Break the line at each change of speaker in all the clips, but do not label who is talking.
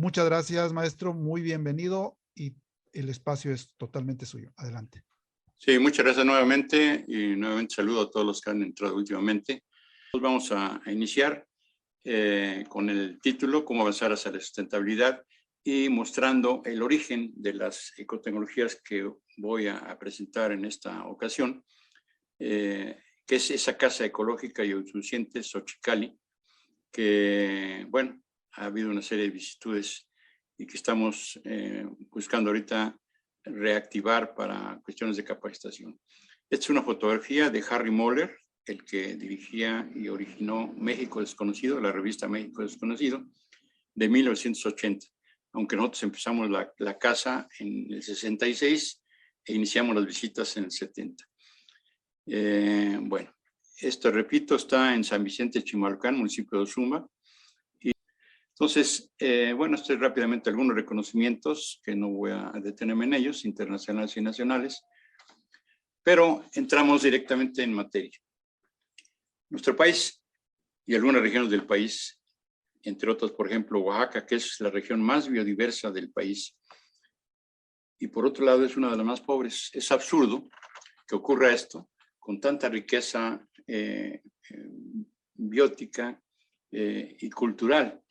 Muchas gracias, maestro. Muy bienvenido y el espacio es totalmente suyo. Adelante.
Sí, muchas gracias nuevamente y nuevamente saludo a todos los que han entrado últimamente. Vamos a iniciar con el título Cómo avanzar hacia la sustentabilidad y mostrando el origen de las ecotecnologías que voy a presentar en esta ocasión, que es esa casa ecológica y autosuficiente Xochicalli, que, bueno, ha habido una serie de vicisitudes y que estamos buscando ahorita reactivar para cuestiones de capacitación. Esta es una fotografía de Harry Moller, el que dirigía y originó México Desconocido, la revista México Desconocido, de 1980. Aunque nosotros empezamos la casa en el 66 e iniciamos las visitas en el 70. Bueno, esto, repito, está en San Vicente Chimalhuacán, municipio de Ozumba. Entonces, bueno, estoy rápidamente algunos reconocimientos, que no voy a detenerme en ellos, internacionales y nacionales, pero entramos directamente en materia. Nuestro país y algunas regiones del país, entre otras, por ejemplo, Oaxaca, que es la región más biodiversa del país, y por otro lado es una de las más pobres. Es absurdo que ocurra esto con tanta riqueza biótica y cultural,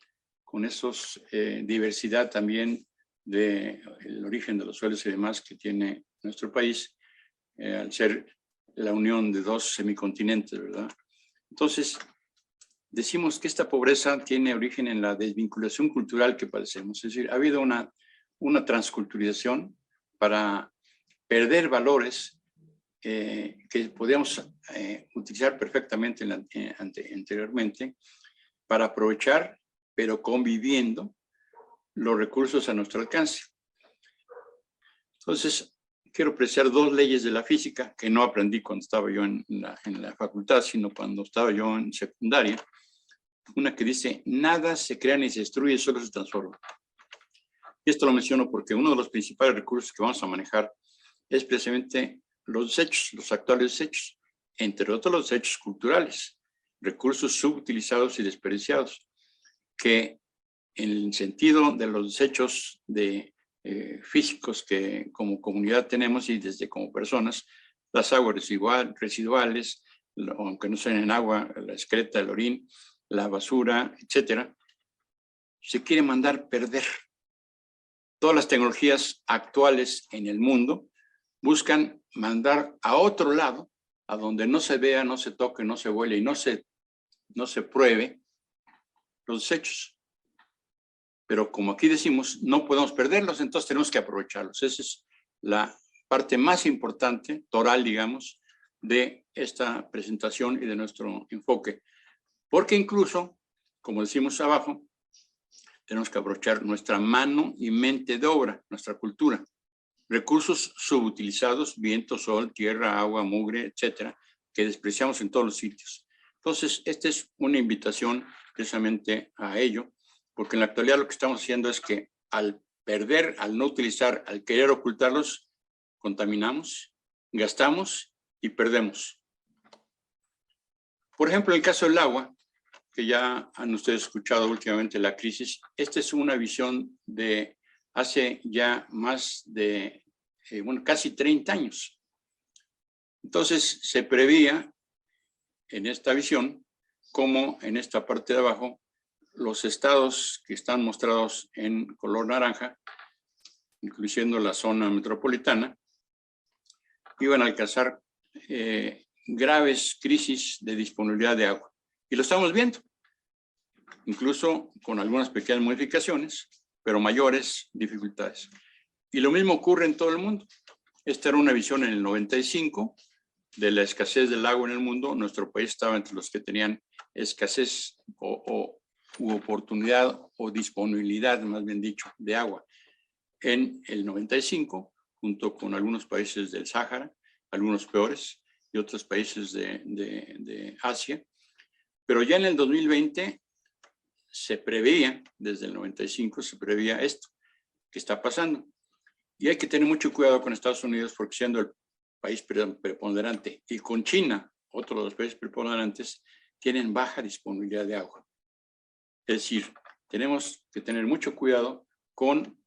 con esos diversidad también del origen de los suelos y demás que tiene nuestro país, al ser la unión de dos semicontinentes, ¿verdad? Entonces, decimos que esta pobreza tiene origen en la desvinculación cultural que padecemos. Es decir, ha habido una transculturización para perder valores que podíamos utilizar perfectamente anteriormente para aprovechar, pero conviviendo, los recursos a nuestro alcance. Entonces, quiero apreciar dos leyes de la física que no aprendí cuando estaba yo en la facultad, sino cuando estaba yo en secundaria. Una que dice, nada se crea ni se destruye, solo se transforma. Y esto lo menciono porque uno de los principales recursos que vamos a manejar es precisamente los desechos, los actuales desechos, entre otros los desechos culturales, recursos subutilizados y desperdiciados, que en el sentido de los desechos físicos que como comunidad tenemos y desde como personas, las aguas residuales, aunque no sean en agua, la excreta, el orín, la basura, etcétera, se quiere mandar perder. Todas las tecnologías actuales en el mundo buscan mandar a otro lado, a donde no se vea, no se toque, no se huele y no se pruebe los desechos. Pero como aquí decimos, no podemos perderlos, entonces tenemos que aprovecharlos. Esa es la parte más importante, toral, digamos, de esta presentación y de nuestro enfoque. Porque incluso, como decimos abajo, tenemos que aprovechar nuestra mano y mente de obra, nuestra cultura. Recursos subutilizados, viento, sol, tierra, agua, mugre, etcétera, que despreciamos en todos los sitios. Entonces, esta es una invitación precisamente a ello, porque en la actualidad lo que estamos haciendo es que al perder, al no utilizar, al querer ocultarlos, contaminamos, gastamos y perdemos. Por ejemplo, en el caso del agua, que ya han ustedes escuchado últimamente la crisis, esta es una visión de hace ya más de, bueno, casi 30 años. Entonces, se preveía en esta visión cómo en esta parte de abajo los estados que están mostrados en color naranja, incluyendo la zona metropolitana, iban a alcanzar graves crisis de disponibilidad de agua. Y lo estamos viendo, incluso con algunas pequeñas modificaciones, pero mayores dificultades. Y lo mismo ocurre en todo el mundo. Esta era una visión en el 95 de la escasez del agua en el mundo. Nuestro país estaba entre los que tenían escasez u oportunidad o disponibilidad, más bien dicho, de agua en el 95, junto con algunos países del Sáhara, algunos peores, y otros países de Asia. Pero ya en el 2020 se preveía, desde el 95 se preveía esto que está pasando. Y hay que tener mucho cuidado con Estados Unidos porque siendo el país preponderante y con China, otro de los países preponderantes, tienen baja disponibilidad de agua. Es decir, tenemos que tener mucho cuidado con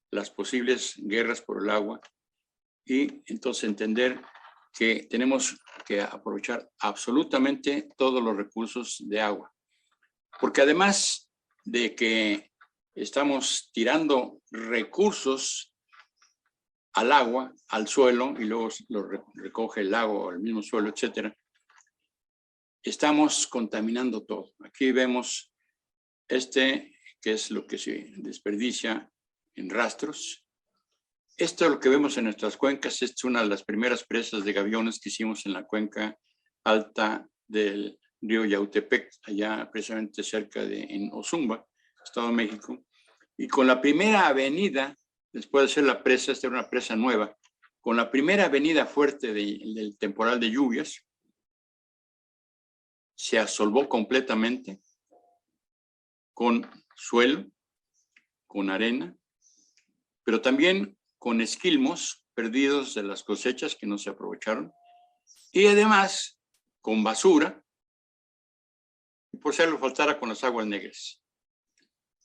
las posibles guerras por el agua y entonces entender que tenemos que aprovechar absolutamente todos los recursos de agua. Porque además de que estamos tirando recursos al agua, al suelo, y luego lo recoge el lago o el mismo suelo, etcétera, estamos contaminando todo. Aquí vemos que es lo que se desperdicia en rastros. Esto es lo que vemos en nuestras cuencas. Esta es una de las primeras presas de gaviones que hicimos en la cuenca alta del río Yautepec, allá precisamente cerca en Ozumba, Estado de México. Y con la primera avenida, después de hacer la presa, esta era una presa nueva, con la primera avenida fuerte del temporal de lluvias, se asolvó completamente con suelo, con arena, pero también con esquilmos perdidos de las cosechas que no se aprovecharon, y además con basura, y por si algo faltara, con las aguas negras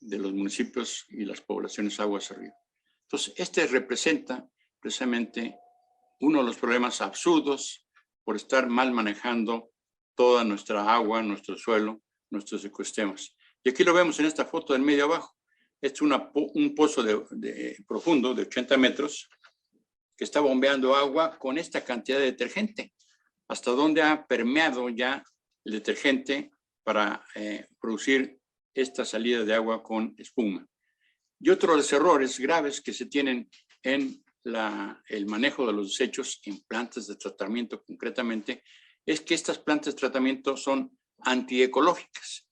de los municipios y las poblaciones aguas arriba. Entonces, este representa precisamente uno de los problemas absurdos por estar mal manejando toda nuestra agua, nuestro suelo, nuestros ecosistemas. Y aquí lo vemos en esta foto del medio abajo. Este es un pozo profundo de 80 metros que está bombeando agua con esta cantidad de detergente. Hasta donde ha permeado ya el detergente para producir esta salida de agua con espuma. Y otro de los errores graves que se tienen en el manejo de los desechos en plantas de tratamiento concretamente es que estas plantas de tratamiento son antiecológicas.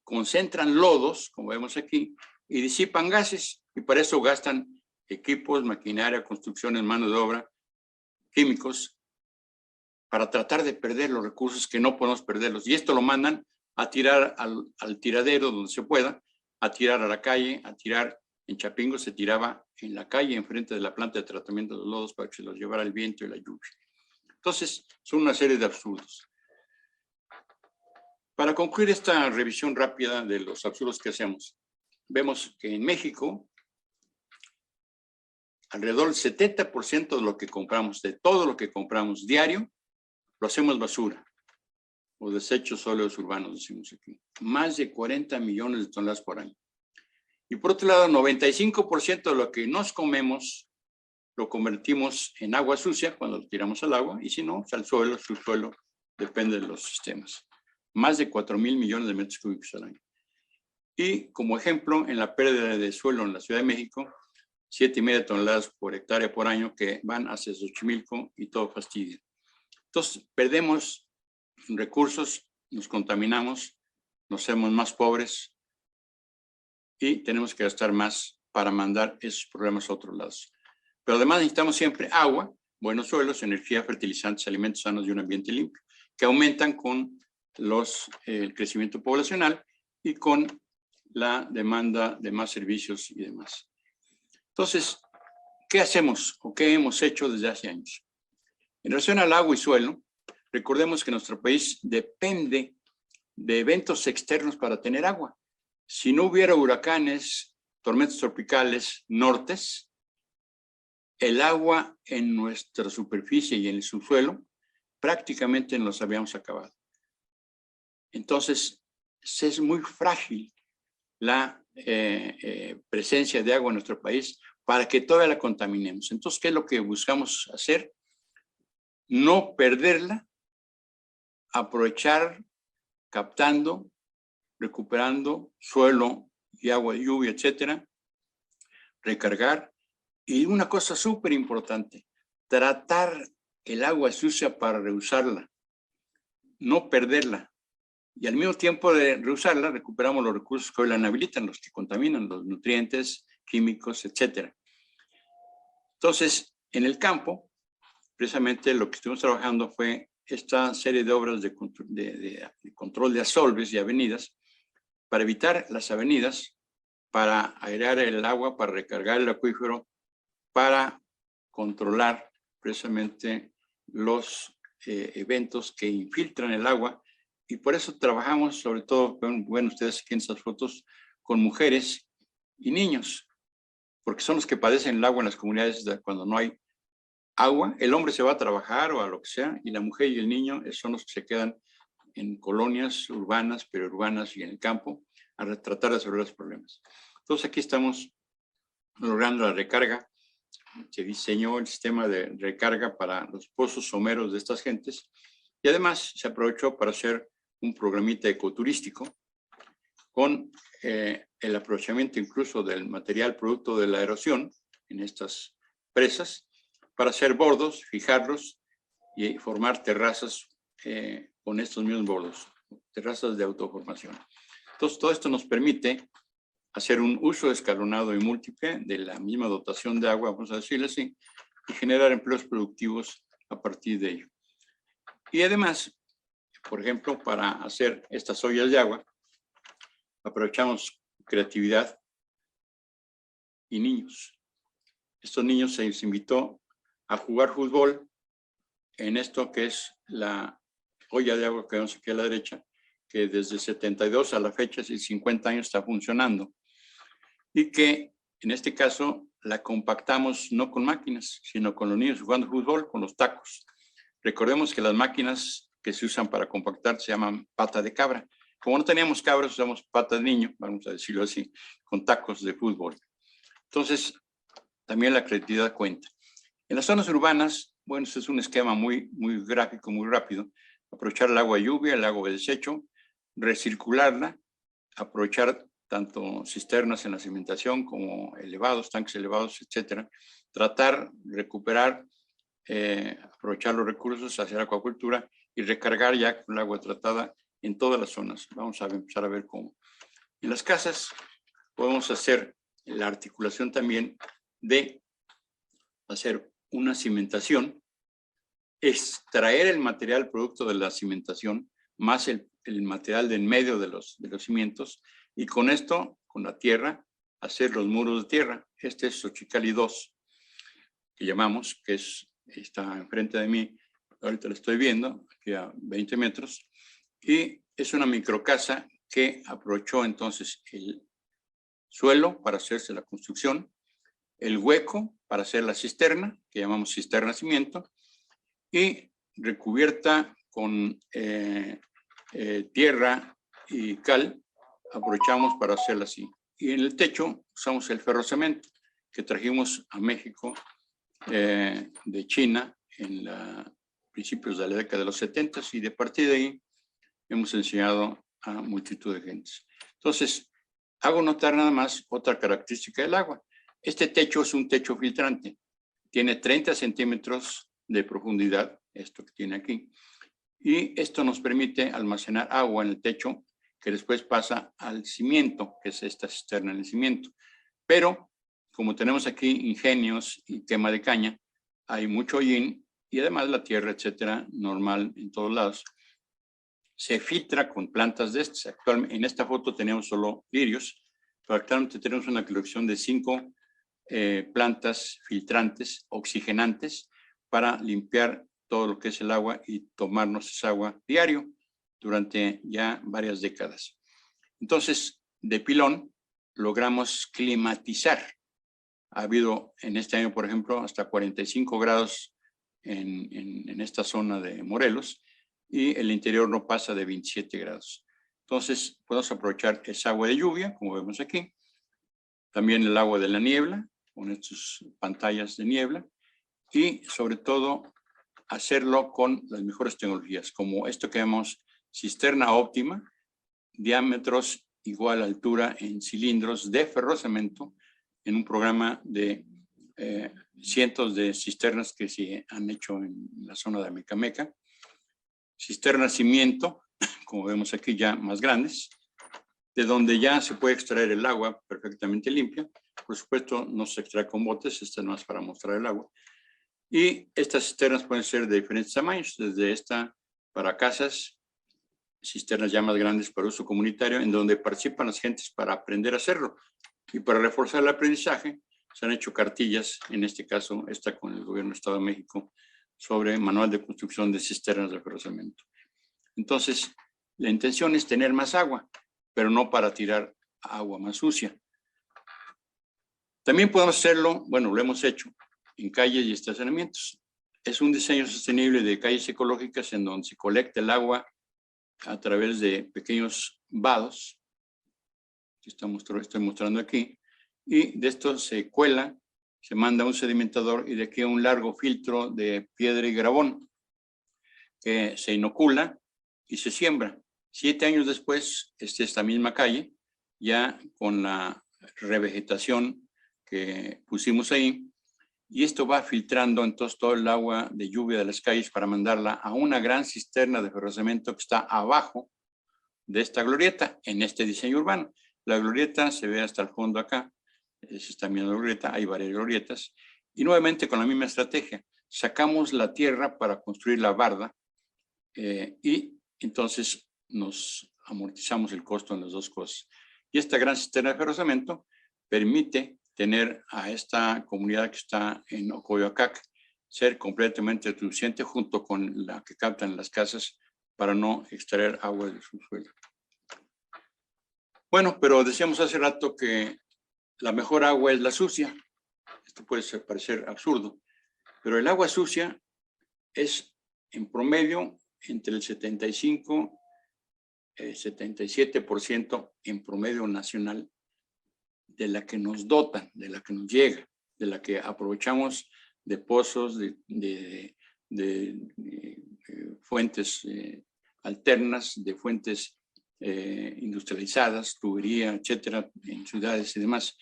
Concentran lodos, como vemos aquí, y disipan gases, y para eso gastan equipos, maquinaria, construcciones, mano de obra, químicos, para tratar de perder los recursos que no podemos perderlos. Y esto lo mandan a tirar al tiradero donde se pueda, a tirar a la calle, a tirar en Chapingo. Se tiraba en la calle, enfrente de la planta de tratamiento de los lodos para que se los llevara el viento y la lluvia. Entonces, son una serie de absurdos. Para concluir esta revisión rápida de los absurdos que hacemos, vemos que en México, alrededor del 70% de lo que compramos, de todo lo que compramos diario, lo hacemos basura o desechos sólidos urbanos, decimos aquí. Más de 40 millones de toneladas por año. Y por otro lado, 95% de lo que nos comemos lo convertimos en agua sucia cuando lo tiramos al agua, y si no, al suelo, subsuelo, depende de los sistemas. Más de 4,000 millones de metros cúbicos al año. Y como ejemplo, en la pérdida de suelo en la Ciudad de México, 7,5 toneladas por hectárea por año que van hacia Xochimilco y todo fastidia. Entonces, perdemos recursos, nos contaminamos, nos hacemos más pobres y tenemos que gastar más para mandar esos problemas a otros lados. Pero además necesitamos siempre agua, buenos suelos, energía, fertilizantes, alimentos sanos y un ambiente limpio, que aumentan con el crecimiento poblacional y con la demanda de más servicios y demás. Entonces, ¿qué hacemos o qué hemos hecho desde hace años? En relación al agua y suelo, recordemos que nuestro país depende de eventos externos para tener agua. Si no hubiera huracanes, tormentas tropicales, nortes, el agua en nuestra superficie y en el subsuelo prácticamente nos habíamos acabado. Entonces, es muy frágil la presencia de agua en nuestro país para que todavía la contaminemos. Entonces, ¿qué es lo que buscamos hacer? No perderla, aprovechar, captando, recuperando suelo y agua de lluvia, etcétera, recargar. Y una cosa súper importante, tratar el agua sucia para reusarla, no perderla. Y al mismo tiempo de reusarla, recuperamos los recursos que hoy la inhabilitan, los que contaminan, los nutrientes, químicos, etcétera. Entonces, en el campo, precisamente lo que estuvimos trabajando fue esta serie de obras de control de asolves y avenidas para evitar las avenidas, para airear el agua, para recargar el acuífero, para controlar precisamente los eventos que infiltran el agua. Y por eso trabajamos, sobre todo, bueno, ustedes aquí en estas fotos, con mujeres y niños, porque son los que padecen el agua en las comunidades cuando no hay agua. El hombre se va a trabajar o a lo que sea, y la mujer y el niño son los que se quedan en colonias urbanas, periurbanas y en el campo a tratar de resolver los problemas. Entonces aquí estamos logrando la recarga. Se diseñó el sistema de recarga para los pozos someros de estas gentes y además se aprovechó para hacer un programita ecoturístico con el aprovechamiento incluso del material producto de la erosión en estas presas para hacer bordos, fijarlos y formar terrazas con estos mismos bordos, terrazas de autoformación. Entonces, todo esto nos permite hacer un uso escalonado y múltiple de la misma dotación de agua, vamos a decirlo así, y generar empleos productivos a partir de ello. Y además, por ejemplo, para hacer estas ollas de agua, aprovechamos creatividad y niños. Estos niños se les invitó a jugar fútbol en esto que es la olla de agua que vemos aquí a la derecha, que desde 72 a la fecha, y 50 años está funcionando. Y que en este caso la compactamos no con máquinas, sino con los niños jugando fútbol, con los tacos. Recordemos que las máquinas que se usan para compactar se llaman pata de cabra. Como no teníamos cabras, usamos pata de niño, vamos a decirlo así, con tacos de fútbol. Entonces, también la creatividad cuenta. En las zonas urbanas, bueno, este es un esquema muy gráfico, muy rápido. Aprovechar el agua de lluvia, el agua de desecho, recircularla, aprovechar tanto cisternas en la cimentación como elevados, tanques elevados, etcétera. Tratar, recuperar, aprovechar los recursos, hacer acuacultura y recargar ya con el agua tratada en todas las zonas. Vamos a empezar a ver cómo. En las casas podemos hacer la articulación también de hacer una cimentación, extraer el material producto de la cimentación, más el material de en medio de los cimientos, y con esto, con la tierra, hacer los muros de tierra. Este es Xochicali 2, que llamamos, que está enfrente de mí, ahorita lo estoy viendo, aquí a 20 metros, y es una microcasa que aprovechó entonces el suelo para hacerse la construcción, el hueco para hacer la cisterna, que llamamos cisterna cimiento, y recubierta con tierra y cal, aprovechamos para hacerla así. Y en el techo usamos el ferrocemento que trajimos a México de China en principios de la década de los 70, y de partir de ahí hemos enseñado a multitud de gentes. Entonces, hago notar nada más otra característica del agua. Este techo es un techo filtrante. Tiene 30 centímetros de profundidad, esto que tiene aquí. Y esto nos permite almacenar agua en el techo que después pasa al cimiento, que es esta cisterna en el cimiento. Pero, como tenemos aquí ingenios y quema de caña, hay mucho hollín y además la tierra, etcétera, normal en todos lados. Se filtra con plantas de estas. Actualmente, en esta foto tenemos solo lirios, pero actualmente tenemos una colección de 5 plantas filtrantes, oxigenantes, para limpiar todo lo que es el agua y tomarnos esa agua diario durante ya varias décadas. Entonces, de pilón logramos climatizar. Ha habido en este año, por ejemplo, hasta 45 grados en esta zona de Morelos, y el interior no pasa de 27 grados. Entonces, podemos aprovechar esa agua de lluvia, como vemos aquí, también el agua de la niebla, con estas pantallas de niebla, y sobre todo hacerlo con las mejores tecnologías, como esto que vemos, cisterna óptima, diámetros igual altura en cilindros de ferrocemento, en un programa de cientos de cisternas que se han hecho en la zona de Amecameca. Cisternas cimiento, como vemos aquí, ya más grandes, de donde ya se puede extraer el agua perfectamente limpia. Por supuesto, no se extrae con botes, esta no es para mostrar el agua. Y estas cisternas pueden ser de diferentes tamaños, desde esta para casas, cisternas ya más grandes para uso comunitario, en donde participan las gentes para aprender a hacerlo. Y para reforzar el aprendizaje, se han hecho cartillas, en este caso esta con el Gobierno del Estado de México, sobre manual de construcción de cisternas de ferrocemento. Entonces, la intención es tener más agua, pero no para tirar agua más sucia. También podemos hacerlo, bueno, lo hemos hecho en calles y estacionamientos. Es un diseño sostenible de calles ecológicas en donde se colecta el agua a través de pequeños vados, que estoy mostrando aquí, y de esto se cuela, se manda a un sedimentador y de aquí a un largo filtro de piedra y grabón que se inocula y se siembra. 7 años después, esta misma calle, ya con la revegetación que pusimos ahí, y esto va filtrando entonces todo el agua de lluvia de las calles para mandarla a una gran cisterna de ferrocemento que está abajo de esta glorieta, en este diseño urbano. La glorieta se ve hasta el fondo acá, es esta misma glorieta, hay varias glorietas, y nuevamente con la misma estrategia, sacamos la tierra para construir la barda, y entonces nos amortizamos el costo en las dos cosas. Y esta gran cisterna de ferrocemento permite tener a esta comunidad que está en Ocoyoacac ser completamente autosuficiente junto con la que captan las casas para no extraer agua del subsuelo. Bueno, pero decíamos hace rato que la mejor agua es la sucia. Esto puede parecer absurdo, pero el agua sucia es en promedio entre el 75 y 77% en promedio nacional de la que nos dotan, de la que nos llega, de la que aprovechamos de pozos, de fuentes alternas, de fuentes industrializadas, tubería, etcétera, en ciudades y demás.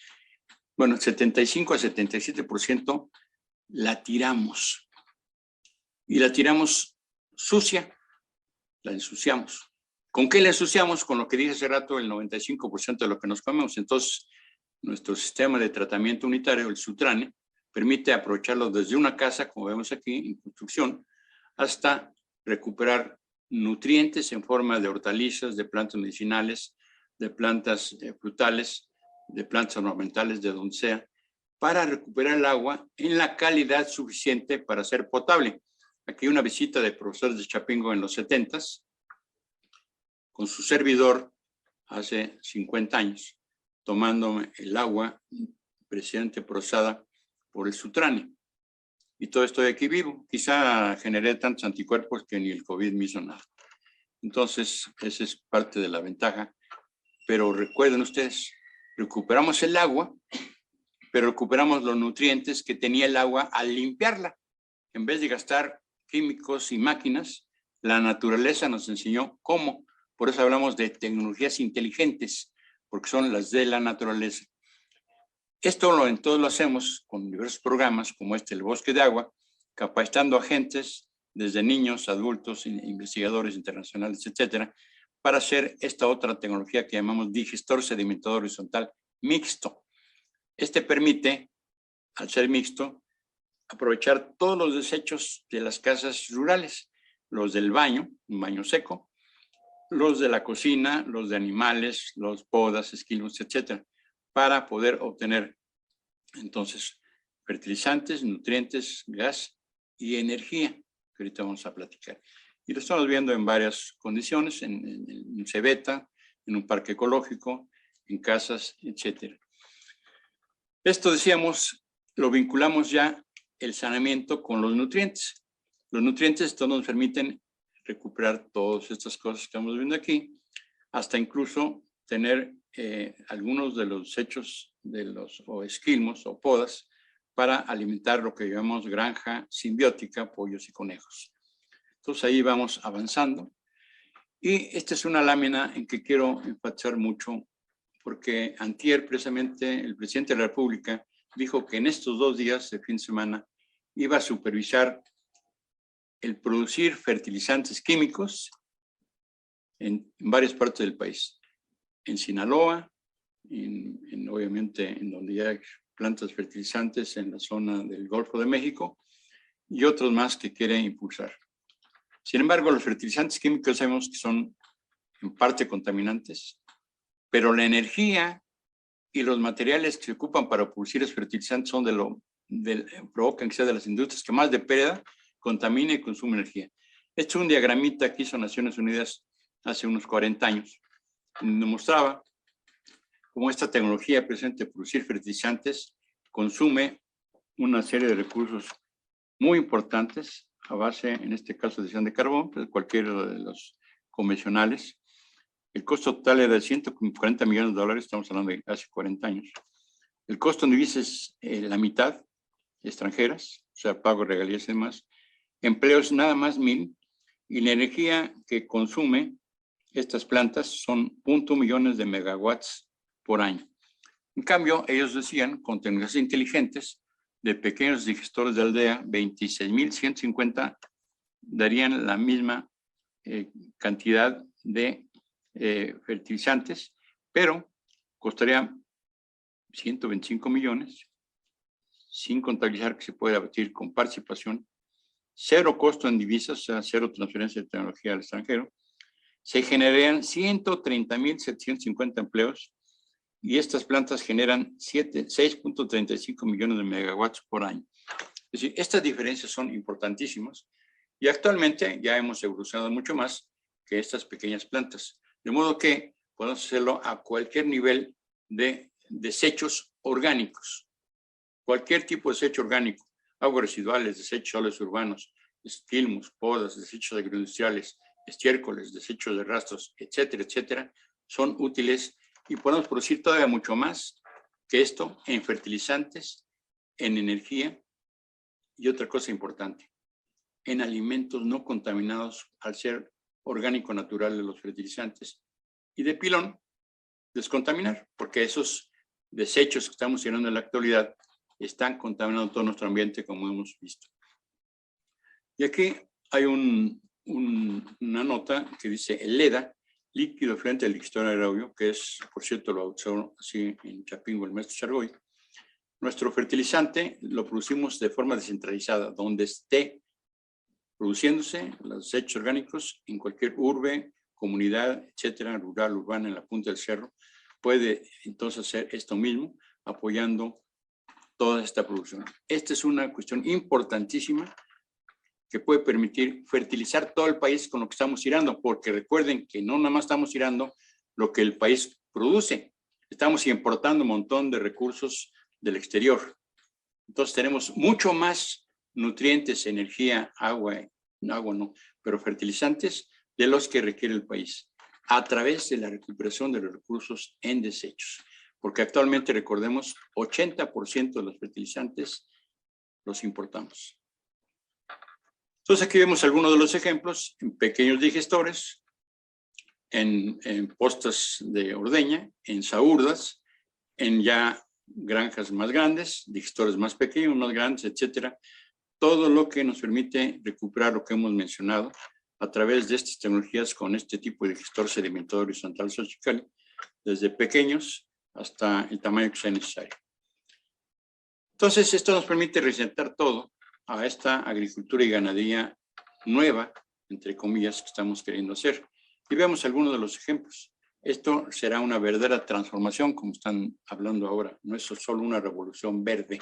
Bueno, 75 a 77% la tiramos. Y la tiramos sucia, la ensuciamos. ¿Con qué la ensuciamos? Con lo que dije hace rato, el 95% de lo que nos comemos. Entonces, nuestro sistema de tratamiento unitario, el SUTRANE, permite aprovecharlo desde una casa, como vemos aquí, en construcción, hasta recuperar nutrientes en forma de hortalizas, de plantas medicinales, de plantas frutales, de plantas ornamentales, de donde sea, para recuperar el agua en la calidad suficiente para ser potable. Aquí una visita del profesor de Chapingo en los 70s, con su servidor hace 50 años, tomándome el agua precisamente procesada por el SUTRANE. Y todo estoy aquí vivo. Quizá generé tantos anticuerpos que ni el COVID me hizo nada. Entonces, esa es parte de la ventaja. Pero recuerden ustedes, recuperamos el agua, pero recuperamos los nutrientes que tenía el agua al limpiarla. En vez de gastar químicos y máquinas, la naturaleza nos enseñó cómo. Por eso hablamos de tecnologías inteligentes, porque son las de la naturaleza. Esto entonces lo hacemos con diversos programas como el Bosque de Agua, capacitando agentes desde niños, adultos, investigadores internacionales, etcétera, para hacer esta otra tecnología que llamamos digestor sedimentador horizontal mixto. Este permite, al ser mixto, aprovechar todos los desechos de las casas rurales, los del baño, un baño seco, los de la cocina, los de animales, los podas, esquilmos, etcétera, para poder obtener entonces fertilizantes, nutrientes, gas y energía, que ahorita vamos a platicar. Y lo estamos viendo en varias condiciones, en cebeta, en un parque ecológico, en casas, etcétera. Esto, decíamos, lo vinculamos ya el saneamiento con los nutrientes. Los nutrientes estos nos permiten recuperar todas estas cosas que estamos viendo aquí, hasta incluso tener algunos de los desechos de los esquilmos o podas para alimentar lo que llamamos granja simbiótica, pollos y conejos. Entonces ahí vamos avanzando. Y esta es una lámina en que quiero enfatizar mucho, porque antier precisamente el presidente de la República dijo que en estos 2 días de fin de semana iba a supervisar el producir fertilizantes químicos en varias partes del país. En Sinaloa, obviamente en donde ya hay plantas fertilizantes en la zona del Golfo de México y otros más que quiere impulsar. Sin embargo, los fertilizantes químicos sabemos que son en parte contaminantes, pero la energía y los materiales que se ocupan para producir esos fertilizantes son provocan que sea de las industrias que más depreda, contamina y consume energía. Este es un diagramita que hizo Naciones Unidas hace unos 40 años, donde mostraba cómo esta tecnología presente de producir fertilizantes consume una serie de recursos muy importantes a base, en este caso, de carbón, pero cualquiera de los convencionales. El costo total era de 140 millones de dólares, estamos hablando de hace 40 años. El costo en divisas es la mitad, extranjeras, o sea, pago, regalías y demás. Empleos nada más 1,000, y la energía que consume estas plantas son 0.1 millones de megawatts por año. En cambio, ellos decían, con tecnologías inteligentes, de pequeños digestores de aldea, 26,150 darían la misma cantidad de fertilizantes, pero costaría 125 millones, sin contabilizar que se puede abatir con participación, cero costo en divisas, o sea, cero transferencia de tecnología al extranjero. Se generarían 130,750 empleos, y estas plantas generan 6.35 millones de megawatts por año. Es decir, estas diferencias son importantísimas, y actualmente ya hemos evolucionado mucho más que estas pequeñas plantas. De modo que podemos hacerlo a cualquier nivel de desechos orgánicos. Cualquier tipo de desecho orgánico, aguas residuales, desechos sólidos urbanos, esquilmos, podas, desechos agroindustriales, estiércoles, desechos de rastros, etcétera, etcétera, son útiles, y podemos producir todavía mucho más que esto en fertilizantes, en energía, y otra cosa importante, en alimentos no contaminados al ser orgánico natural de los fertilizantes, y de pilón, descontaminar, porque esos desechos que estamos tirando en la actualidad están contaminando todo nuestro ambiente, como hemos visto. Y aquí hay una nota que dice el LEDA, líquido frente al digestor aerobio, que es, por cierto, lo usó así en Chapingo el maestro Chargoy. Nuestro fertilizante lo producimos de forma descentralizada, donde esté produciéndose los desechos orgánicos, en cualquier urbe, comunidad, etcétera, rural, urbana, en la punta del cerro, puede entonces hacer esto mismo, apoyando toda esta producción. Esta es una cuestión importantísima que puede permitir fertilizar todo el país con lo que estamos tirando, porque recuerden que no nada más estamos tirando lo que el país produce, estamos importando un montón de recursos del exterior. Entonces tenemos mucho más nutrientes, energía, agua no, pero fertilizantes de los que requiere el país, a través de la recuperación de los recursos en desechos. Porque actualmente, recordemos, 80% de los fertilizantes los importamos. Entonces aquí vemos algunos de los ejemplos en pequeños digestores, en postas de ordeña, en saúrdas, en ya granjas más grandes, digestores más pequeños, más grandes, etcétera. Todo lo que nos permite recuperar lo que hemos mencionado a través de estas tecnologías con este tipo de digestor sedimentador horizontal Xochicalli, desde pequeños hasta el tamaño que sea necesario. Entonces, esto nos permite reinsertar todo a esta agricultura y ganadería nueva, entre comillas, que estamos queriendo hacer. Y veamos algunos de los ejemplos. Esto será una verdadera transformación, como están hablando ahora. No es solo una revolución verde,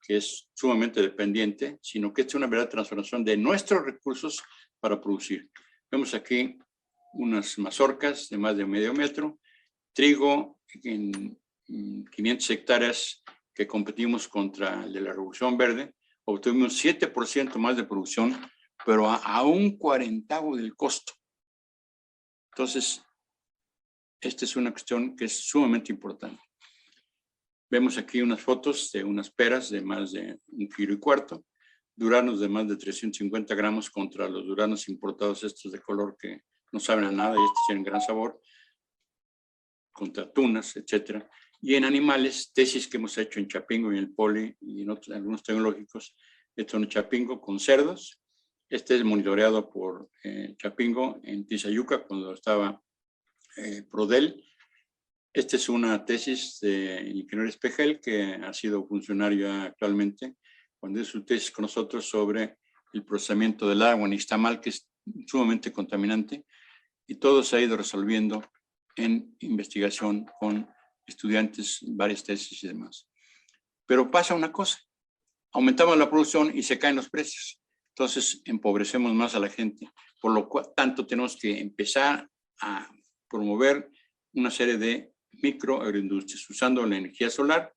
que es sumamente dependiente, sino que es una verdadera transformación de nuestros recursos para producir. Vemos aquí unas mazorcas de más de medio metro, trigo en 500 hectáreas que competimos contra el de la Revolución Verde, obtuvimos 7% más de producción, pero a un 40avo del costo. Entonces, esta es una cuestión que es sumamente importante. Vemos aquí unas fotos de unas peras de más de 1,25 kilos, duranos de más de 350 gramos contra los duranos importados estos de color que no saben a nada y estos tienen gran sabor, contra tunas, etcétera. Y en animales, tesis que hemos hecho en Chapingo y en el Poli y en algunos tecnológicos, esto en Chapingo con cerdos. Este es monitoreado por Chapingo en Tizayuca cuando estaba Prodel. Esta es una tesis del ingeniero Espejel, que ha sido funcionario actualmente, cuando hizo su tesis con nosotros sobre el procesamiento del agua en Ixtamal, que es sumamente contaminante, y todo se ha ido resolviendo en investigación con estudiantes, varias tesis y demás. Pero pasa una cosa, aumentamos la producción y se caen los precios. Entonces empobrecemos más a la gente, por lo cual tanto tenemos que empezar a promover una serie de microagroindustrias usando la energía solar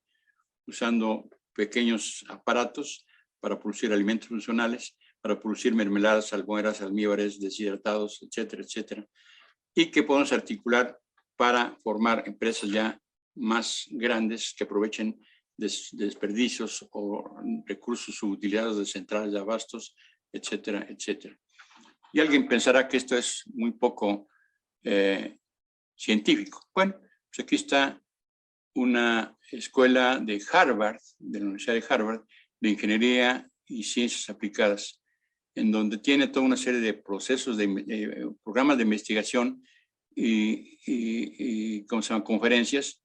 usando pequeños aparatos para producir alimentos funcionales, para producir mermeladas, salmueras, almíbares, deshidratados, etcétera, etcétera, y que podemos articular para formar empresas ya más grandes que aprovechen desperdicios o recursos subutilizados de centrales de abastos, etcétera, etcétera. Y alguien pensará que esto es muy poco científico. Bueno, pues aquí está una escuela de Harvard, de la Universidad de Harvard, de Ingeniería y Ciencias Aplicadas, en donde tiene toda una serie de procesos, de programas de investigación y ¿cómo se llaman? Conferencias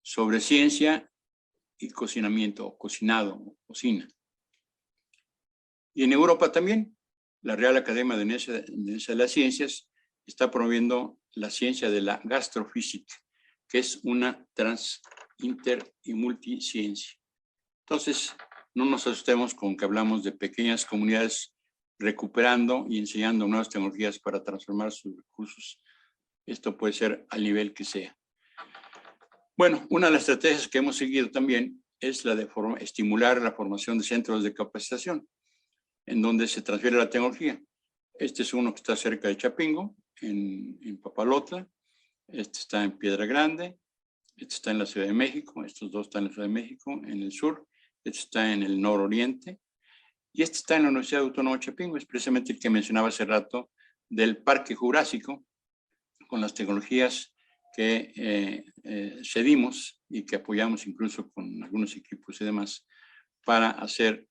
sobre ciencia y cocinamiento, cocinado, cocina. Y en Europa también, la Real Academia de las Ciencias está promoviendo la ciencia de la gastrofísica, que es una inter y multiciencia. Entonces, no nos asustemos con que hablamos de pequeñas comunidades recuperando y enseñando nuevas tecnologías para transformar sus recursos. Esto puede ser al nivel que sea. Bueno, una de las estrategias que hemos seguido también es la de estimular la formación de centros de capacitación, en donde se transfiere la tecnología. Este es uno que está cerca de Chapingo, en Papalotla. Este está en Piedra Grande. Este está en la Ciudad de México. Estos dos están en la Ciudad de México, en el sur. Este está en el nororiente. Y este está en la Universidad Autónoma de Chapingo. Es precisamente el que mencionaba hace rato del Parque Jurásico, con las tecnologías que cedimos y que apoyamos incluso con algunos equipos y demás para hacer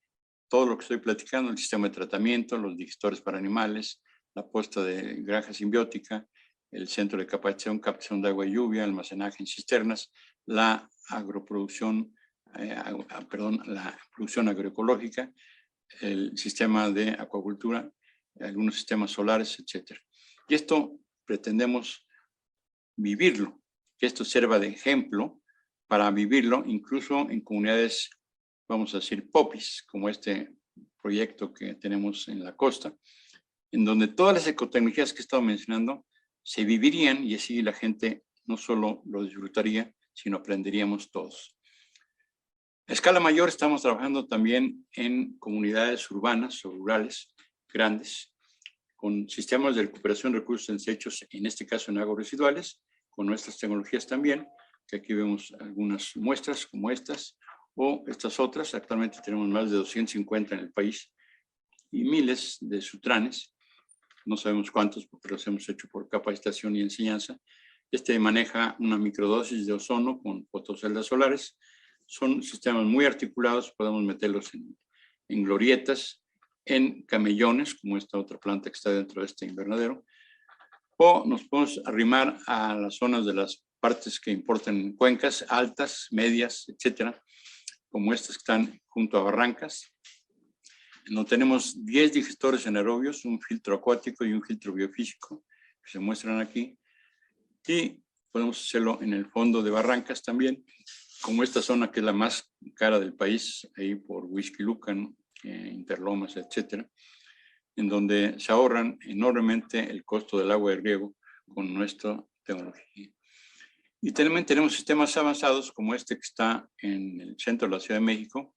todo lo que estoy platicando, el sistema de tratamiento, los digestores para animales, la puesta de granja simbiótica, el centro de captación de agua y lluvia, almacenaje en cisternas, la agroproducción, la producción agroecológica, el sistema de acuacultura, algunos sistemas solares, etc. Y esto pretendemos vivirlo, que esto sirva de ejemplo para vivirlo incluso en comunidades, vamos a decir, popis, como este proyecto que tenemos en la costa, en donde todas las ecotecnologías que he estado mencionando se vivirían y así la gente no solo lo disfrutaría, sino aprenderíamos todos. A escala mayor estamos trabajando también en comunidades urbanas o rurales grandes, con sistemas de recuperación de recursos en desechos, en este caso en aguas residuales, con nuestras tecnologías también, que aquí vemos algunas muestras como estas, o estas otras. Actualmente tenemos más de 250 en el país y miles de sutranes. No sabemos cuántos porque los hemos hecho por capacitación y enseñanza. Este maneja una microdosis de ozono con fotoceldas solares. Son sistemas muy articulados, podemos meterlos en glorietas, en camellones, como esta otra planta que está dentro de este invernadero, o nos podemos arrimar a las zonas de las partes que importan cuencas altas, medias, etcétera, como estas que están junto a barrancas. No tenemos 10 digestores anaerobios, un filtro acuático y un filtro biofísico, que se muestran aquí. Y podemos hacerlo en el fondo de barrancas también, como esta zona que es la más cara del país, ahí por Huixquilucan, Interlomas, etcétera, en donde se ahorran enormemente el costo del agua de riego con nuestra tecnología. Y también tenemos sistemas avanzados como este que está en el centro de la Ciudad de México,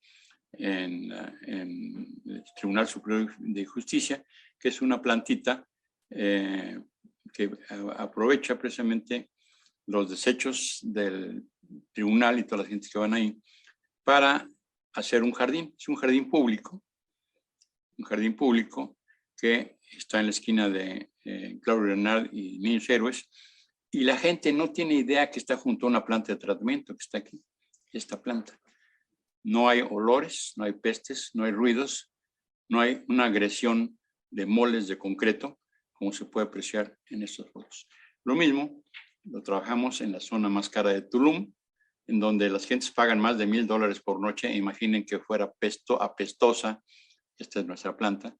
en el Tribunal Superior de Justicia, que es una plantita que aprovecha precisamente los desechos del tribunal y toda la gente que van ahí para hacer un jardín. Es un jardín público que está en la esquina de Claudio Renard y Niños Héroes, y la gente no tiene idea que está junto a una planta de tratamiento que está aquí, esta planta. No hay olores, no hay pestes, no hay ruidos, no hay una agresión de moles de concreto, como se puede apreciar en estas fotos. Lo mismo lo trabajamos en la zona más cara de Tulum, en donde las gentes pagan más de $1,000 por noche. Imaginen que fuera apestosa, esta es nuestra planta,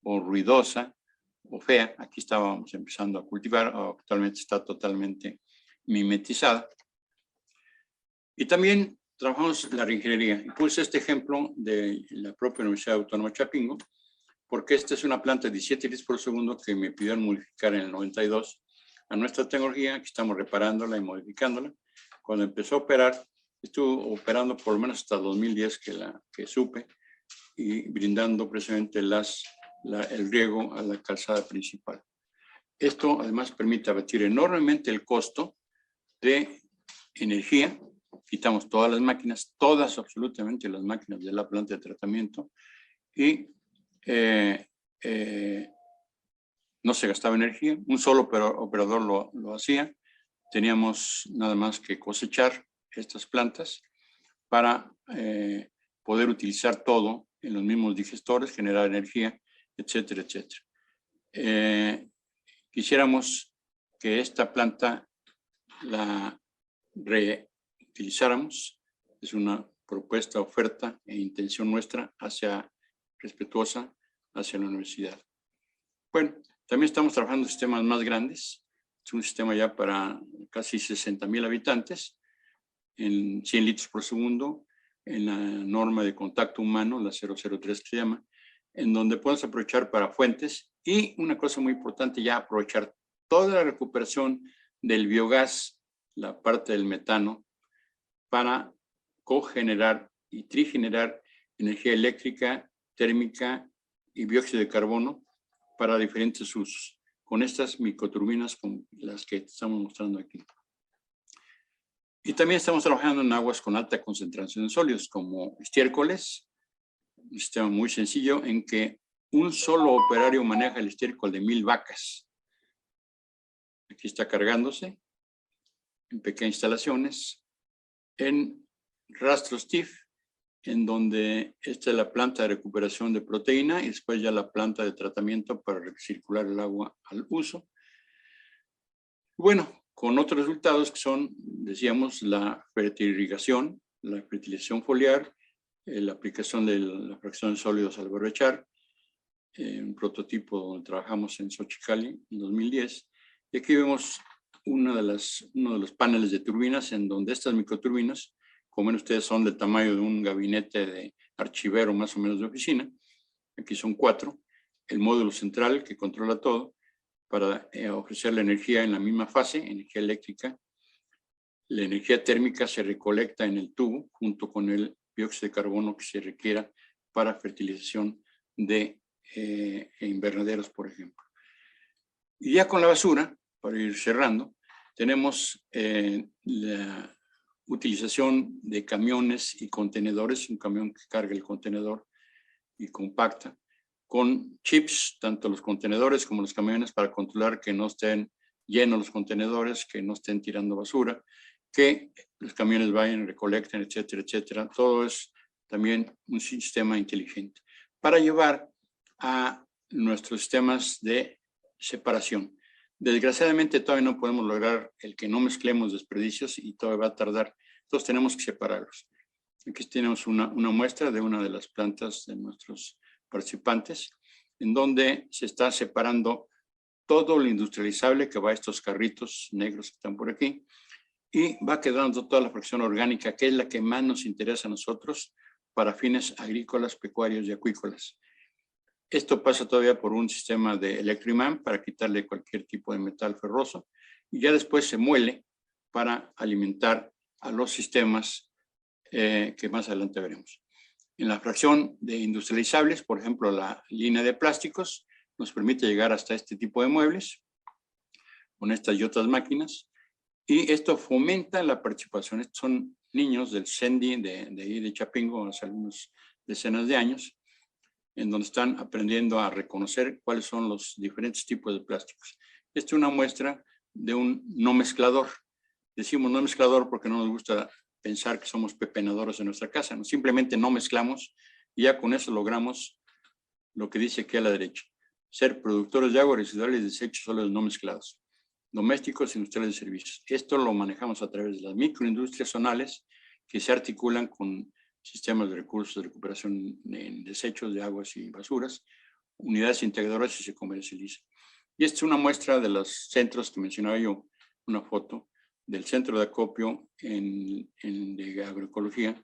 o ruidosa, o fea. Aquí estábamos empezando a cultivar, actualmente está totalmente mimetizada. Y también trabajamos la reingeniería. Y puse este ejemplo de la propia Universidad Autónoma de Chapingo, porque esta es una planta de 17 litros por segundo que me pidieron modificar en el 92 a nuestra tecnología, que estamos reparándola y modificándola. Cuando empezó a operar, Estuvo operando por lo menos hasta 2010 que supe, y brindando precisamente el riego a la calzada principal. Esto además permite abatir enormemente el costo de energía. Quitamos todas las máquinas, todas absolutamente las máquinas de la planta de tratamiento, y no se gastaba energía. Un solo operador lo hacía. Teníamos nada más que cosechar estas plantas para poder utilizar todo en los mismos digestores, generar energía, etcétera, etcétera. Quisiéramos que esta planta la reutilizáramos. Es una propuesta, oferta e intención nuestra respetuosa hacia la universidad. Bueno, también estamos trabajando en sistemas más grandes. Es un sistema ya para casi 60,000 habitantes, en 100 litros por segundo, en la norma de contacto humano, la 003 que se llama, en donde podemos aprovechar para fuentes, y una cosa muy importante, ya aprovechar toda la recuperación del biogás, la parte del metano, para cogenerar y trigenerar energía eléctrica, térmica y dióxido de carbono para diferentes usos, con estas microturbinas como las que estamos mostrando aquí. Y también estamos trabajando en aguas con alta concentración de sólidos, como estiércoles, un sistema muy sencillo en que un solo operario maneja el estiércol de 1000 vacas. Aquí está cargándose en pequeñas instalaciones, en rastros TIF, en donde esta es la planta de recuperación de proteína y después ya la planta de tratamiento para recircular el agua al uso. Bueno, con otros resultados que son, decíamos, la fertirrigación, la fertilización foliar, la aplicación de la fracción de sólidos al barrechar, un prototipo donde trabajamos en Xochicali en 2010. Y aquí vemos uno de los paneles de turbinas, en donde estas microturbinas, como ven ustedes, son del tamaño de un gabinete de archivero más o menos de oficina. Aquí son 4. El módulo central que controla todo para ofrecer la energía en la misma fase, energía eléctrica. La energía térmica se recolecta en el tubo junto con el dióxido de carbono que se requiera para fertilización de invernaderos, por ejemplo. Y ya con la basura, para ir cerrando, tenemos la utilización de camiones y contenedores, un camión que carga el contenedor y compacta, con chips, tanto los contenedores como los camiones, para controlar que no estén llenos los contenedores, que no estén tirando basura, que los camiones vayan, recolecten, etcétera, etcétera. Todo es también un sistema inteligente para llevar a nuestros sistemas de separación. Desgraciadamente todavía no podemos lograr el que no mezclemos desperdicios y todavía va a tardar. Entonces tenemos que separarlos. Aquí tenemos una muestra de una de las plantas de nuestros participantes, en donde se está separando todo lo industrializable que va a estos carritos negros que están por aquí, y va quedando toda la fracción orgánica, que es la que más nos interesa a nosotros para fines agrícolas, pecuarios y acuícolas. Esto pasa todavía por un sistema de electroimán para quitarle cualquier tipo de metal ferroso, y ya después se muele para alimentar a los sistemas que más adelante veremos. En la fracción de industrializables, por ejemplo, la línea de plásticos nos permite llegar hasta este tipo de muebles con estas y otras máquinas, y esto fomenta la participación. Estos son niños del CENDI de Chapingo hace algunas decenas de años, en donde están aprendiendo a reconocer cuáles son los diferentes tipos de plásticos. Esta es una muestra de un no mezclador. Decimos no mezclador porque no nos gusta pensar que somos pepenadores en nuestra casa, ¿no? Simplemente no mezclamos y ya con eso logramos lo que dice aquí a la derecha: ser productores de agua residual y desechos sólidos no mezclados, domésticos, industriales y servicios. Esto lo manejamos a través de las microindustrias zonales que se articulan con sistemas de recursos de recuperación en desechos de aguas y basuras, unidades integradoras, y se comercializa. Y esta es una muestra de los centros que mencionaba yo, una foto del centro de acopio de agroecología,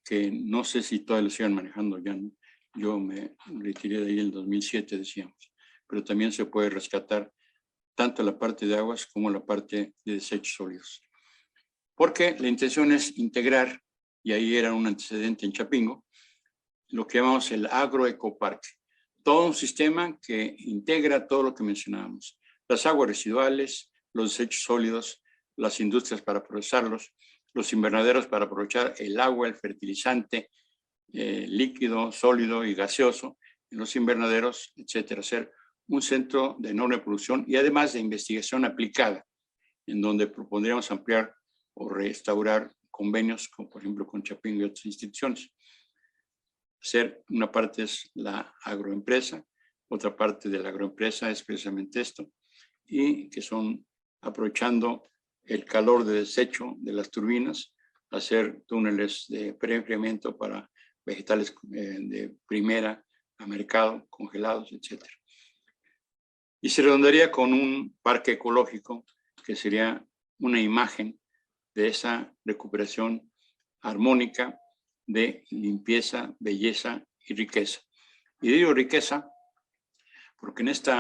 que no sé si todavía lo sigan manejando ya, ¿no? Yo me retiré de ahí en el 2007, decíamos, pero también se puede rescatar tanto la parte de aguas como la parte de desechos sólidos. porque la intención es integrar, y ahí era un antecedente en Chapingo, lo que llamamos el agroecoparque. Todo un sistema que integra todo lo que mencionábamos. Las aguas residuales, los desechos sólidos, las industrias para procesarlos, los invernaderos para aprovechar el agua, el fertilizante, líquido, sólido y gaseoso en los invernaderos, etcétera. Ser un centro de enorme producción y además de investigación aplicada, en donde propondríamos ampliar o restaurar convenios, como por ejemplo con Chapingo y otras instituciones. Una parte es la agroempresa, otra parte de la agroempresa es precisamente esto, y que son aprovechando el calor de desecho de las turbinas, hacer túneles de preenfriamiento para vegetales de primera a mercado, congelados, etc. Y se redondearía con un parque ecológico que sería una imagen de esa recuperación armónica de limpieza, belleza y riqueza. Y digo riqueza porque en este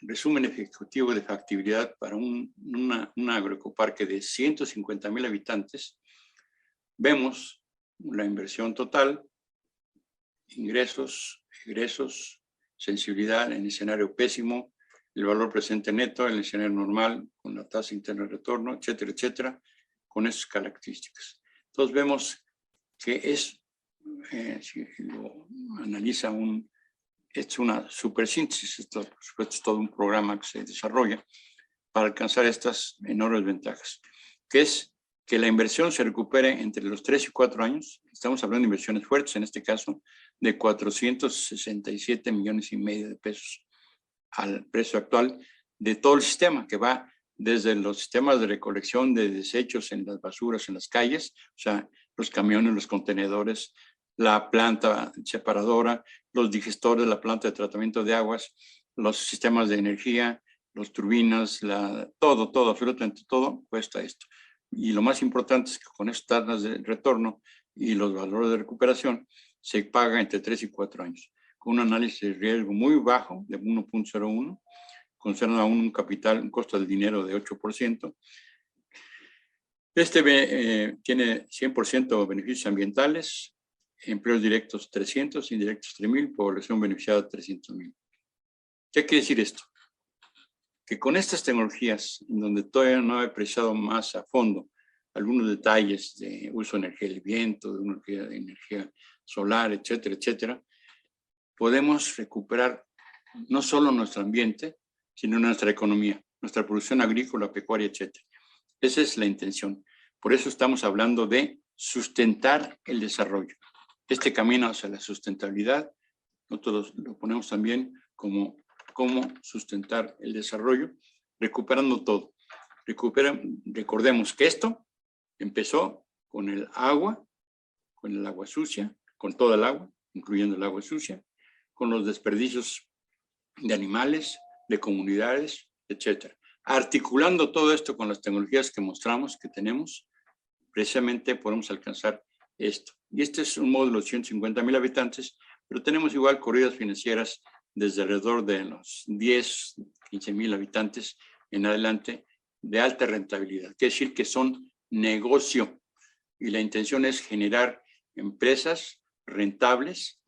resumen ejecutivo de factibilidad para un agroecoparque de 150,000 habitantes, vemos la inversión total, ingresos, egresos, sensibilidad en escenario pésimo, el valor presente neto en el escenario normal, con la tasa interna de retorno, etcétera, etcétera, con esas características. Entonces vemos que es, si lo analiza es una supersíntesis, esto por supuesto es todo un programa que se desarrolla para alcanzar estas enormes ventajas, que es que la inversión se recupere entre los 3 y 4 años. Estamos hablando de inversiones fuertes, en este caso, de 467,5 millones de pesos al precio actual de todo el sistema, que va desde los sistemas de recolección de desechos en las basuras, en las calles, o sea, los camiones, los contenedores, la planta separadora, los digestores, la planta de tratamiento de aguas, los sistemas de energía, los turbinas, todo, absolutamente todo cuesta esto. Y lo más importante es que con estas tasas de retorno y los valores de recuperación se paga entre 3 y 4 años, con un análisis de riesgo muy bajo de 1.01, concerna aún un capital, un costo del dinero de 8%. Tiene 100% beneficios ambientales, empleos directos 300, indirectos 3,000, población beneficiada 300,000. ¿Qué quiere decir esto? Que con estas tecnologías, en donde todavía no he apreciado más a fondo algunos detalles de uso de energía del viento, de energía solar, etcétera, etcétera, podemos recuperar no solo nuestro ambiente, sino nuestra economía, nuestra producción agrícola, pecuaria, etcétera. Esa es la intención. Por eso estamos hablando de sustentar el desarrollo. Este camino hacia la sustentabilidad, nosotros lo ponemos también como cómo sustentar el desarrollo, recuperando todo. Recordemos que esto empezó con el agua sucia, con toda el agua, incluyendo el agua sucia, con los desperdicios de animales, de comunidades, etcétera. Articulando todo esto con las tecnologías que mostramos que tenemos, precisamente podemos alcanzar esto. Y este es un módulo de 150,000 habitantes, pero tenemos igual corridas financieras desde alrededor de los 10, 15,000 habitantes en adelante de alta rentabilidad. Quiere decir que son negocio y la intención es generar empresas rentables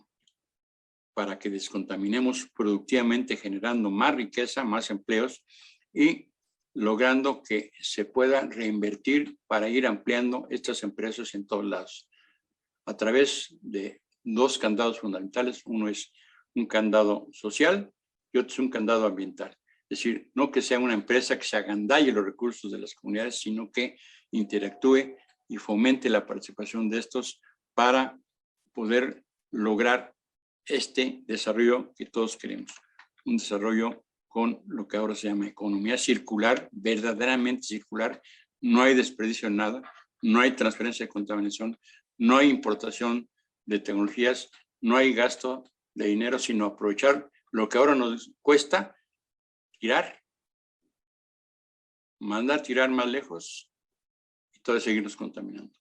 para que descontaminemos productivamente, generando más riqueza, más empleos y logrando que se pueda reinvertir para ir ampliando estas empresas en todos lados, a través de 2 candados fundamentales. Uno es un candado social y otro es un candado ambiental. Es decir, no que sea una empresa que se agandalle los recursos de las comunidades, sino que interactúe y fomente la participación de estos para poder lograr este desarrollo que todos queremos. Un desarrollo con lo que ahora se llama economía circular, verdaderamente circular. No hay desperdicio en nada, no hay transferencia de contaminación, no hay importación de tecnologías, no hay gasto de dinero, sino aprovechar lo que ahora nos cuesta tirar, mandar tirar más lejos y todavía seguirnos contaminando.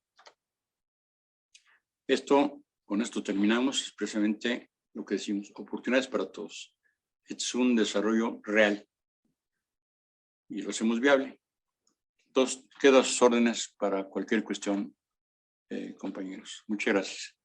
Con esto terminamos, es precisamente lo que decimos, oportunidades para todos. Es un desarrollo real y lo hacemos viable. Quedo a sus órdenes para cualquier cuestión, compañeros. Muchas gracias.